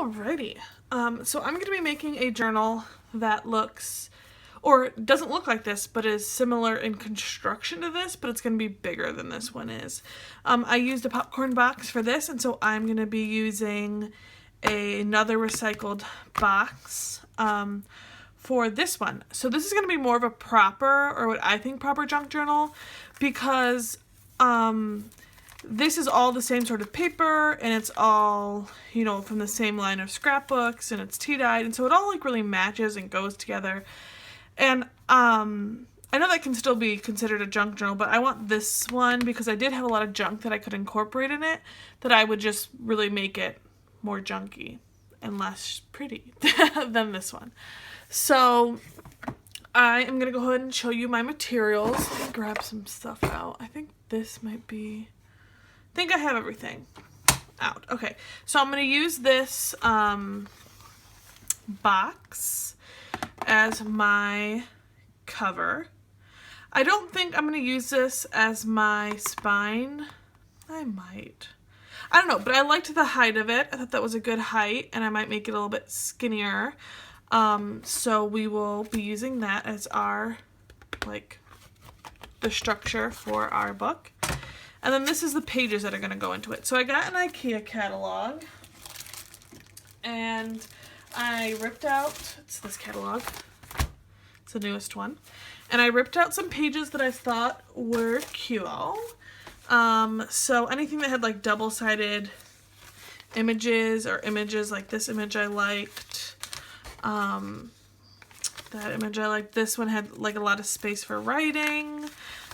Alrighty, so I'm going to be making a journal that looks, or doesn't look like this, but is similar in construction to this, but it's going to be bigger than this one is. I used a popcorn box for this, and so I'm going to be using another recycled box for this one. So this is going to be more of a proper, or what I think proper junk journal, because this is all the same sort of paper, and it's all, you know, from the same line of scrapbooks, and it's tea-dyed, and so it all like really matches and goes together. And I know that can still be considered a junk journal, but I want this one because I did have a lot of junk that I could incorporate in it, that I would just really make it more junky and less pretty than this one. So I am going to go ahead and show you my materials. Let me grab some stuff out. I think this might be... I think I have everything out. Okay, so I'm going to use this box as my cover. I don't think I'm going to use this as my spine. I might. I don't know, but I liked the height of it. I thought that was a good height, and I might make it a little bit skinnier. So we will be using that as our, like, the structure for our book. And then this is the pages that are going to go into it. So I got an IKEA catalog, and I ripped out, it's this catalog, it's the newest one, and I ripped out some pages that I thought were cute. So anything that had like double-sided images, or images like this image I liked, that image I liked. This one had like a lot of space for writing,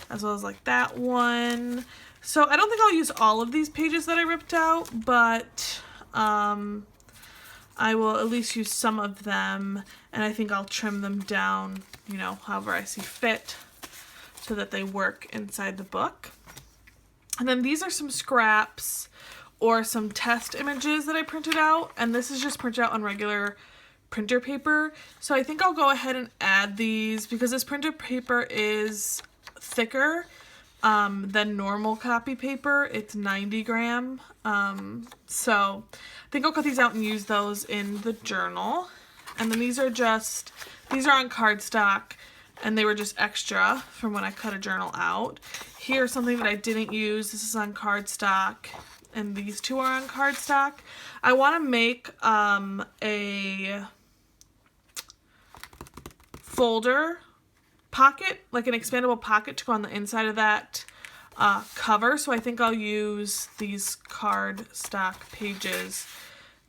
as well as like that one. So I don't think I'll use all of these pages that I ripped out, but I will at least use some of them, and I think I'll trim them down, you know, however I see fit, so that they work inside the book. And then these are some scraps or some test images that I printed out, and this is just printed out on regular printer paper. So I think I'll go ahead and add these because this printer paper is thicker than normal copy paper. It's 90 gram. So I think I'll cut these out and use those in the journal. And then these are on cardstock, and they were just extra from when I cut a journal out. Here's something that I didn't use. This is on cardstock, and these two are on cardstock. I want to make a folder pocket, like an expandable pocket to go on the inside of that cover. So I think I'll use these cardstock pages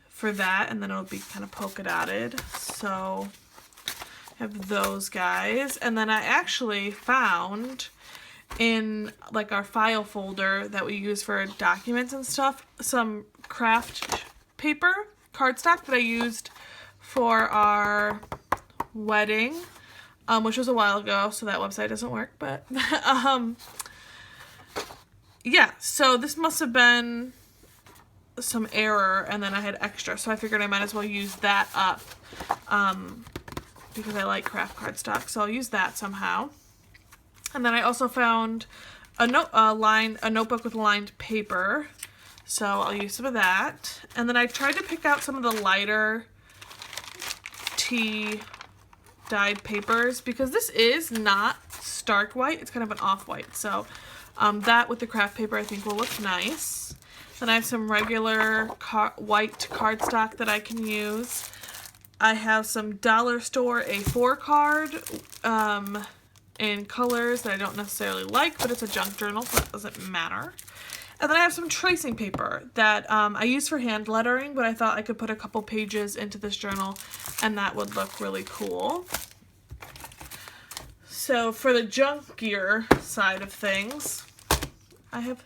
for that, and then it'll be kind of polka dotted. So I have those guys. And then I actually found in like our file folder that we use for documents and stuff, some craft paper, cardstock that I used for our wedding, which was a while ago, so that website doesn't work, but yeah, so this must have been some error, and then I had extra, so I figured I might as well use that up, because I like craft cardstock, so I'll use that somehow. And then I also found a notebook with lined paper, so I'll use some of that. And then I tried to pick out some of the lighter tea dyed papers, because this is not stark white, it's kind of an off-white, so that with the craft paper I think will look nice. Then I have some regular white cardstock that I can use. I have some dollar store A4 card in colors that I don't necessarily like, but it's a junk journal, so that doesn't matter. And then I have some tracing paper that I use for hand lettering, but I thought I could put a couple pages into this journal and that would look really cool. So for the junkier side of things, I have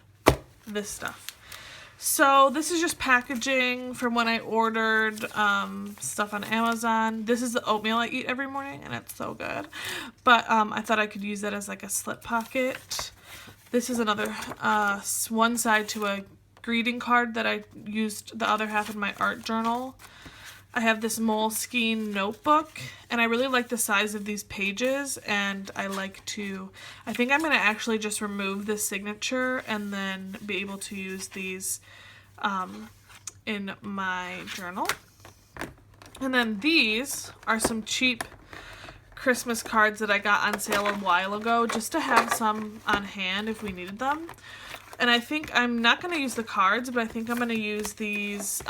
this stuff. So this is just packaging from when I ordered stuff on Amazon. This is the oatmeal I eat every morning, and it's so good. But I thought I could use that as like a slip pocket. This is another one side to a greeting card that I used the other half in my art journal. I have this Moleskine notebook, and I really like the size of these pages, and I think I'm going to actually just remove this signature and then be able to use these in my journal. And then these are some cheap Christmas cards that I got on sale a while ago just to have some on hand if we needed them. And I think I'm not going to use the cards, but I think I'm going to use these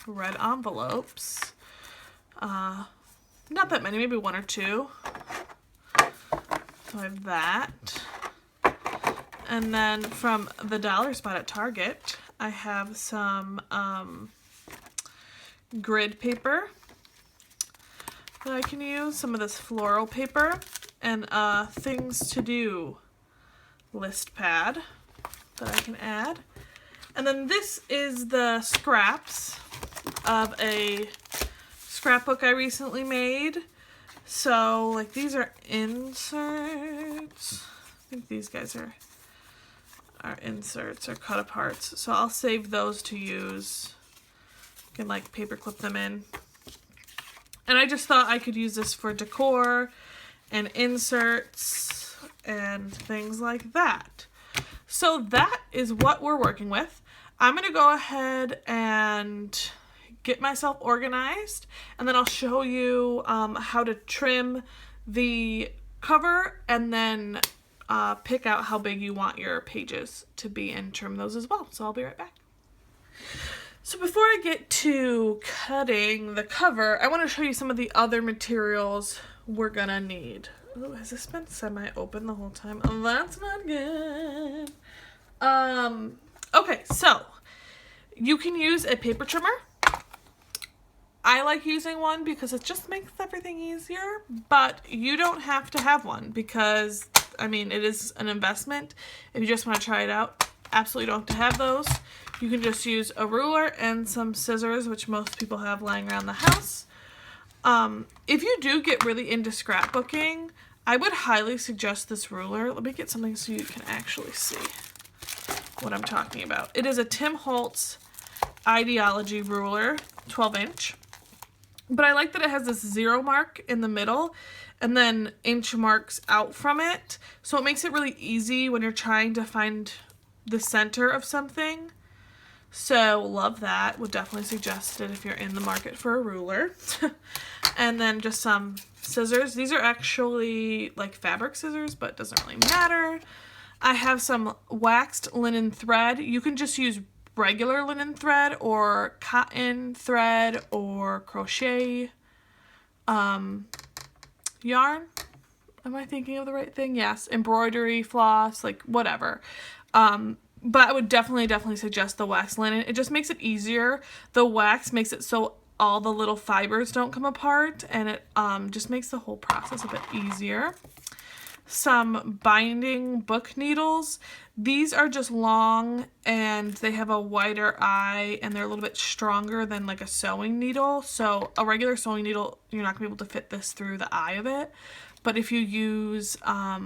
red envelopes. Not that many, maybe one or two. So I have that. And then from the dollar spot at Target, I have some grid paper that I can use, some of this floral paper, and things to do list pad that I can add. And then this is the scraps of a scrapbook I recently made. So like these are inserts. I think these guys are inserts or cut aparts. So I'll save those to use. You can like paper clip them in. And I just thought I could use this for decor and inserts and things like that. So that is what we're working with. I'm going to go ahead and get myself organized, and then I'll show you how to trim the cover, and then pick out how big you want your pages to be and trim those as well. So I'll be right back. So before I get to cutting the cover, I want to show you some of the other materials we're gonna need. Oh, has this been semi-open the whole time? Oh, that's not good. Okay, so you can use a paper trimmer. I like using one because it just makes everything easier, but you don't have to have one because, I mean, it is an investment. If you just want to try it out, absolutely don't have to have those. You can just use a ruler and some scissors, which most people have lying around the house. If you do get really into scrapbooking, I would highly suggest this ruler. Let me get something so you can actually see what I'm talking about. It is a Tim Holtz Ideology ruler, 12-inch. But I like that it has this 0 mark in the middle and then inch marks out from it. So it makes it really easy when you're trying to find the center of something. So love that. Would definitely suggest it if you're in the market for a ruler. And then just some scissors. These are actually like fabric scissors, but it doesn't really matter. I have some waxed linen thread. You can just use regular linen thread or cotton thread or crochet yarn. Am I thinking of the right thing? Yes. Embroidery, floss, like whatever. But I would definitely suggest the wax linen. It just makes it easier. The wax makes it so all the little fibers don't come apart, and it just makes the whole process a bit easier. Some binding book needles. These are just long and they have a wider eye and they're a little bit stronger than like a sewing needle. So a regular sewing needle, you're not gonna be able to fit this through the eye of it. But if you use a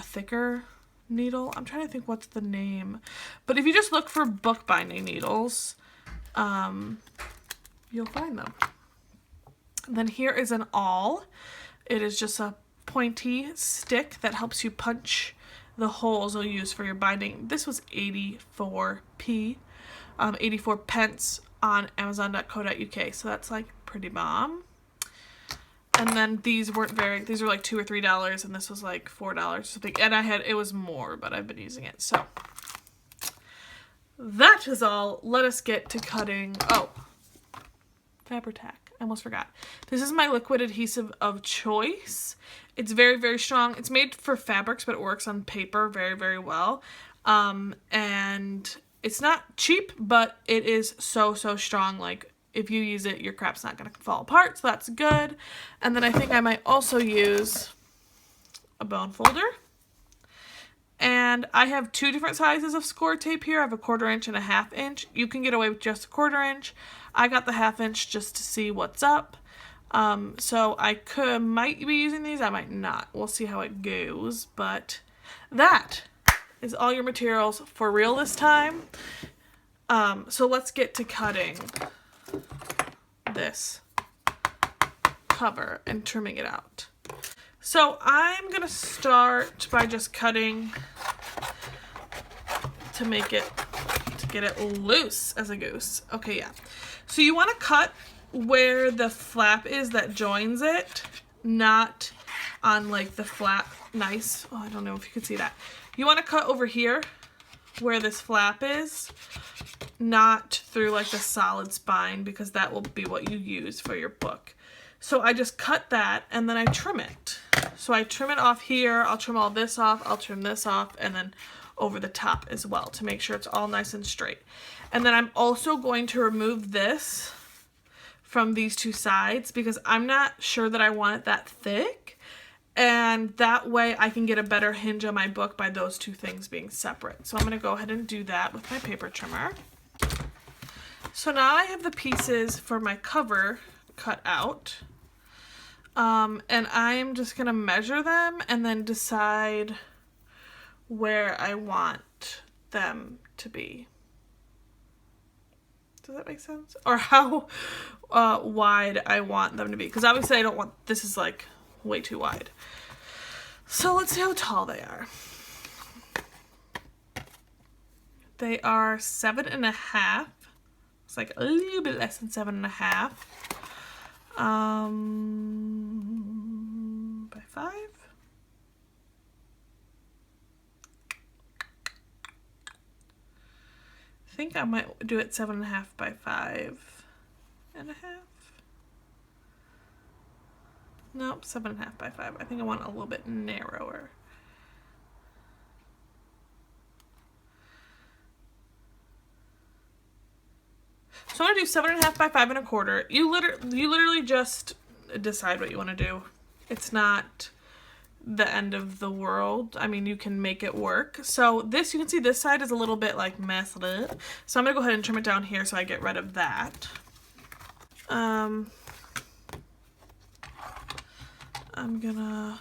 thicker needle, I'm trying to think what's the name, but if you just look for bookbinding needles, you'll find them. And then here is an awl. It is just a pointy stick that helps you punch the holes you'll use for your binding. This was 84 pence on amazon.co.uk, so that's like pretty bomb. And then these weren't these were like $2 or $3, and this was like $4 or something. And it was more, but I've been using it. So that is all. Let us get to cutting. Oh, Fabri-Tac. I almost forgot. This is my liquid adhesive of choice. It's very strong. It's made for fabrics, but it works on paper very well. And it's not cheap, but it is so strong. Like, if you use it, your crap's not going to fall apart, so that's good. And then I think I might also use a bone folder. And I have 2 different sizes of score tape here. I have a 1/4 inch and a 1/2 inch. You can get away with just a 1/4 inch. I got the 1/2 inch just to see what's up. So I might be using these, I might not. We'll see how it goes, but that is all your materials for real this time. So let's get to cutting this cover and trimming it out. So I'm gonna start by just cutting to make it Get it loose as a goose. Okay, yeah. So you want to cut where the flap is that joins it, not on like the flap. Nice. Oh, I don't know if you can see that. You want to cut over here where this flap is, not through like the solid spine, because that will be what you use for your book. So I just cut that and then I trim it. So I trim it off here, I'll trim all this off, I'll trim this off, and then over the top as well to make sure it's all nice and straight. And then I'm also going to remove this from these two sides because I'm not sure that I want it that thick, and that way I can get a better hinge on my book by those two things being separate. So I'm going to go ahead and do that with my paper trimmer. So now I have the pieces for my cover cut out, and I'm just going to measure them and then decide where I want them to be. Does that make sense? Or how wide I want them to be. Because obviously I don't want, this is like way too wide. So let's see how tall they are. They are 7.5. It's like a little bit less than 7.5. By 5. I think I might do it 7.5 by 5.5. Nope, 7.5 by 5. I think I want a little bit narrower. So I'm gonna do 7.5 by 5.25. You literally just decide what you want to do. It's not the end of the world. I mean, you can make it work. So this, you can see this side is a little bit like messed up. So I'm gonna go ahead and trim it down here so I get rid of that. I'm gonna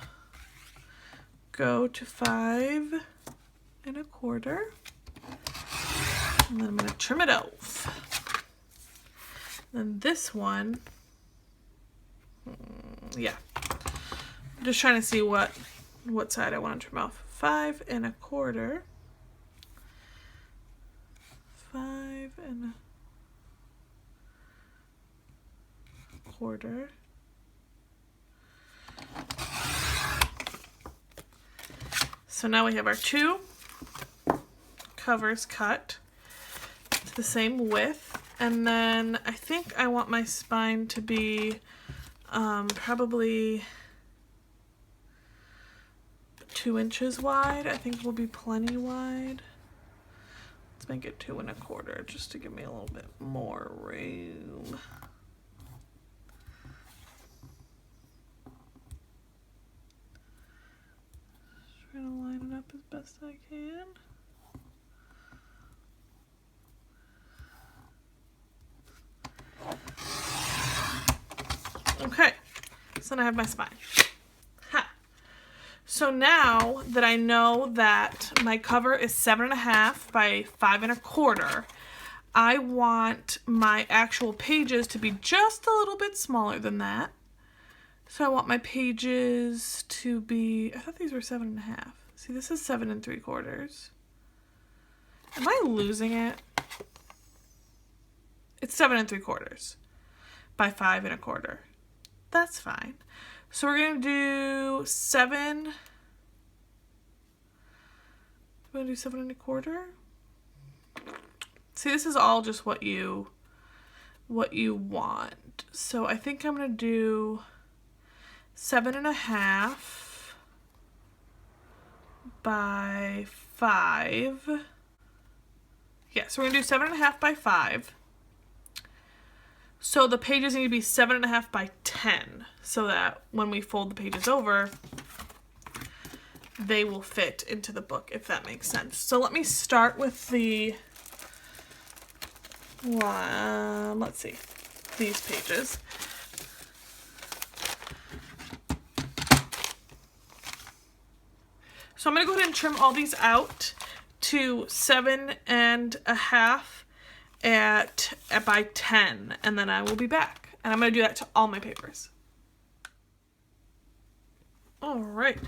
go to 5.25, and then I'm gonna trim it off. Then this one, yeah, I'm just trying to see what side I want to trim off. 5.25, 5.25. So now we have our two covers cut to the same width. And then I think I want my spine to be probably 2 inches wide. I think will be plenty wide. Let's make it 2.25 just to give me a little bit more room. Just trying to line it up as best I can. Okay, so then I have my spine. Ha. So now that I know that my cover is 7.5 by 5.25, I want my actual pages to be just a little bit smaller than that. So I want my pages to be, I thought these were 7.5. See, this is 7.75. Am I losing it? It's 7.75 by 5.25. That's fine. So we're gonna do 7. We're gonna do 7.25. See, this is all just what you want. So I think I'm gonna do 7.5 by 5. Yeah, so we're gonna do 7.5 by 5. So the pages need to be 7.5 by 10, so that when we fold the pages over, they will fit into the book, if that makes sense. So let me start with the one, let's see, these pages. So I'm gonna go ahead and trim all these out to 7.5 by 10, and then I will be back. And I'm going to do that to all my papers. Alright,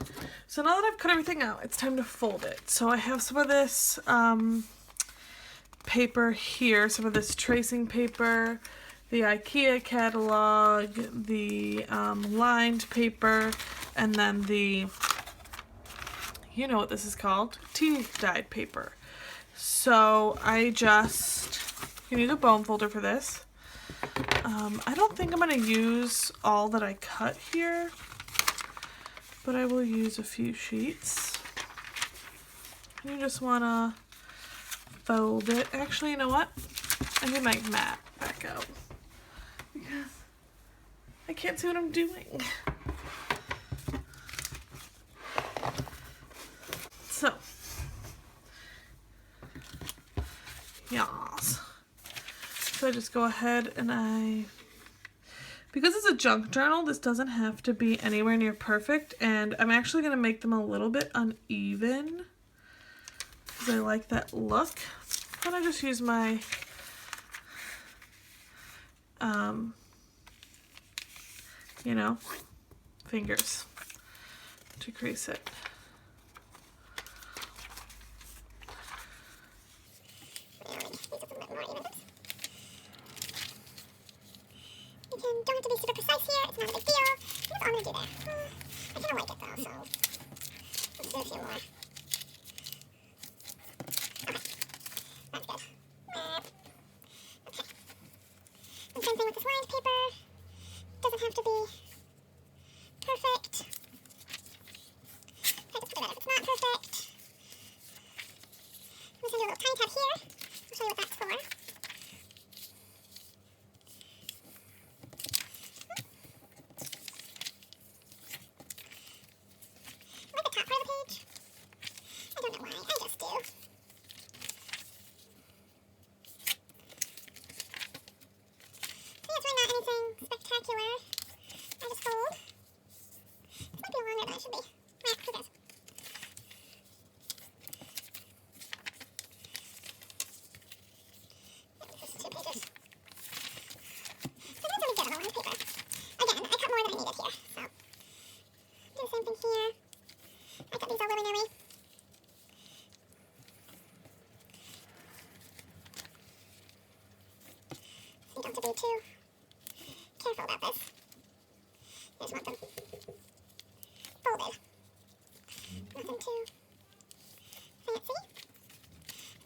so now that I've cut everything out, it's time to fold it. So I have some of this paper here, some of this tracing paper, the IKEA catalog, the lined paper, and then the, you know what this is called, tea dyed paper. So you need a bone folder for this. I don't think I'm going to use all that I cut here, but I will use a few sheets. You just want to fold it. Actually, you know what? I need my mat back out because I can't see what I'm doing. So, yes. So I just go ahead and because it's a junk journal, this doesn't have to be anywhere near perfect, and I'm actually going to make them a little bit uneven because I like that look. I'm going to just use my fingers to crease it. You don't have to be super precise here, it's not a big deal. That's all I'm going to do there. I kind of like it though, so let's do a few more. Okay, that's good. Okay. And same thing with this lined paper. Doesn't have to be perfect. I just do that if it's not perfect. I'm just going to do a little tiny tab here. I'll show you what that's for. To be too careful about this. I just want them folded. Nothing too fancy.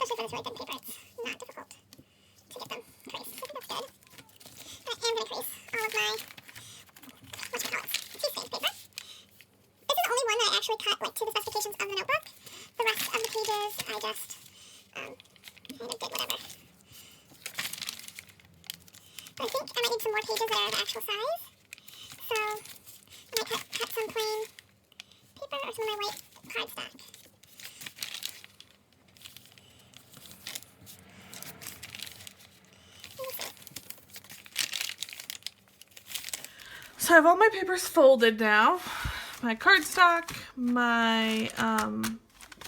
Especially for this really thin paper, it's not difficult to get them creased. So I think that's good. I am going to crease all of my, tea stains paper. This is the only one that I actually cut to the specifications of the notebook. The rest of the pages I just kind of did whatever. I think I might need some more pages that are the actual size. So I might cut some plain paper or some of my white cardstock. So I have all my papers folded now. My cardstock, my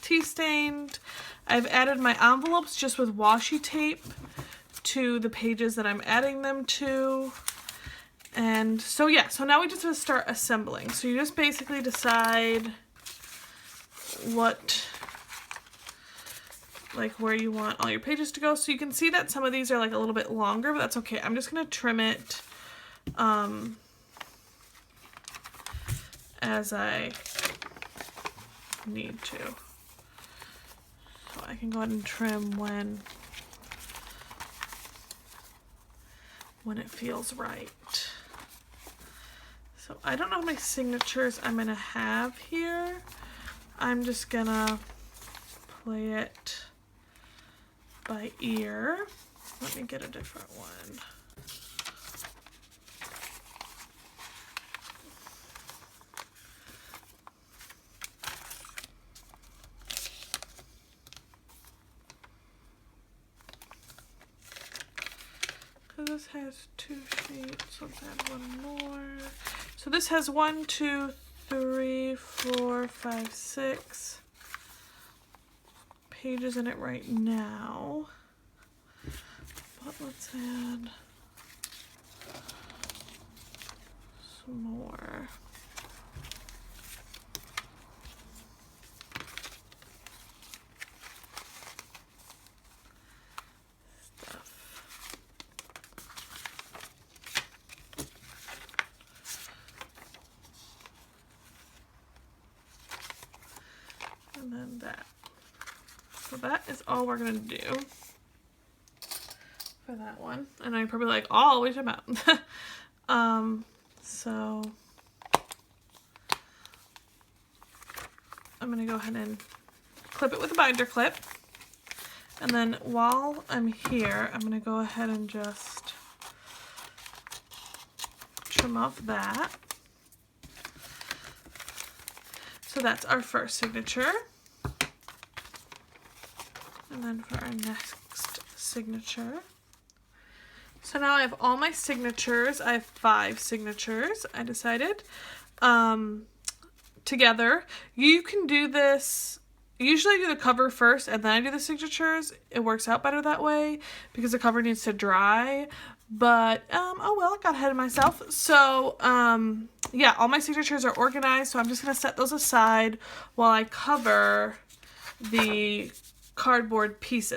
tea stained. I've added my envelopes just with washi tape to the pages that I'm adding them to. And so yeah, so now we just have to start assembling. So you just basically decide where you want all your pages to go. So you can see that some of these are like a little bit longer, but that's okay. I'm just gonna trim it as I need to. So I can go ahead and trim when it feels right. So I don't know how many signatures I'm gonna have here. I'm just gonna play it by ear. Let me get a different one. This has 2 sheets, let's add one more. So this has 1, 2, 3, 4, 5, 6 pages in it right now. But let's add some more. that. So that is all we're going to do for that one. And I'm probably like, oh, what are you talking about? So I'm going to go ahead and clip it with a binder clip. And then while I'm here, I'm going to go ahead and just trim off that. So that's our first signature. And then for our next signature. So now I have all my signatures. I have 5 signatures, I decided, together. You can do this, usually I do the cover first and then I do the signatures. It works out better that way because the cover needs to dry. But, oh well, I got ahead of myself. So, yeah, all my signatures are organized. So I'm just going to set those aside while I cover the cardboard pieces.